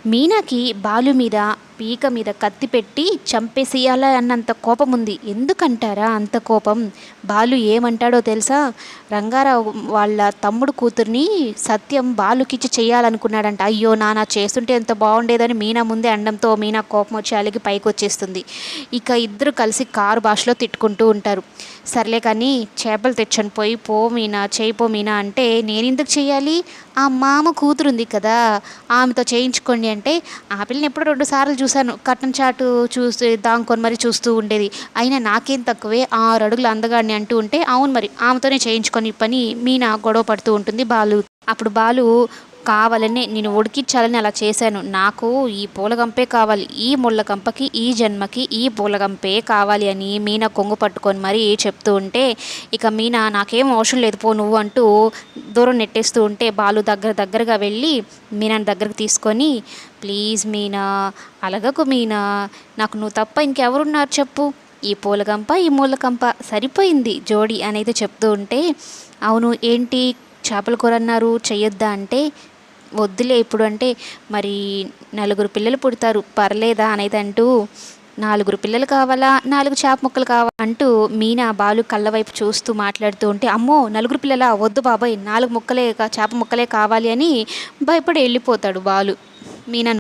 మీనాకి బాలు మీద పీక మీద కత్తి పెట్టి చంపేసేయాలా అన్నంత కోపం ఉంది. ఎందుకంటారా అంత కోపం? బాలు ఏమంటాడో తెలుసా? రంగారావు వాళ్ళ తమ్ముడు కూతుర్ని సత్యం బాలుకిచ్చి చేయాలనుకున్నాడంట. అయ్యో నాన్న చేస్తుంటే ఎంత బాగుండేదని మీనా ముందే అండంతో మీనా కోపం వచ్చి అలిగి పైకి వచ్చేస్తుంది. ఇక ఇద్దరు కలిసి కారు భాషలో తిట్టుకుంటూ ఉంటారు. సర్లే కానీ చేపలు తెచ్చని పోయి పో మీనా చేయిపో మీనా అంటే నేనెందుకు చెయ్యాలి? ఆ మామ కూతురుంది కదా, ఆమెతో చేయించుకోండి అంటే ఆ పిల్లని ఎప్పుడో 2 సార్లు చూశాను. కట్టన్ చాటు చూసి దాంకొని మరి చూస్తూ ఉండేది. అయినా నాకేం తక్కువే, 6 అడుగుల అందగాడిని అంటూ ఉంటే అవును మరి ఆమెతోనే చేయించుకొని పని మీనా గొడవ పడుతూ ఉంటుంది బాలు. అప్పుడు బాలు కావాలనే నేను ఉడికిచ్చాలని అలా చేశాను. నాకు ఈ పూలగంపే కావాలి. ఈ ముళ్ళగంపకి ఈ జన్మకి ఈ పూలగంపే కావాలి అని మీనా కొంగు పట్టుకొని మరీ చెప్తూ ఉంటే ఇక మీనా నాకేం అవసరం లేదు పో నువ్వు అంటూ దూరం నెట్టేస్తూ ఉంటే బాలు దగ్గరగా వెళ్ళి మీనాని దగ్గరకు తీసుకొని ప్లీజ్ మీనా అలగకు మీనా, నాకు నువ్వు తప్ప ఇంకెవరున్నారు చెప్పు, ఈ పూలగంప ఈ మూలగంప సరిపోయింది జోడి అనేది చెప్తూ ఉంటే అవును ఏంటి చేపల కూర అన్నారు చెయ్యొద్దా అంటే వద్దులే ఇప్పుడు అంటే మరి 4 పిల్లలు పుడతారు పర్లేదా అనేది అంటూ 4 పిల్లలు కావాలా 4 చేప ముక్కలు కావాలా అంటూ మీనా బాలు కళ్ళ వైపు చూస్తూ మాట్లాడుతూ ఉంటే అమ్మో 4 పిల్లలా వద్దు బాబాయ్ 4 ముక్కలే చేప ముక్కలే కావాలి అని భయపడి వెళ్ళిపోతాడు బాలు మీనా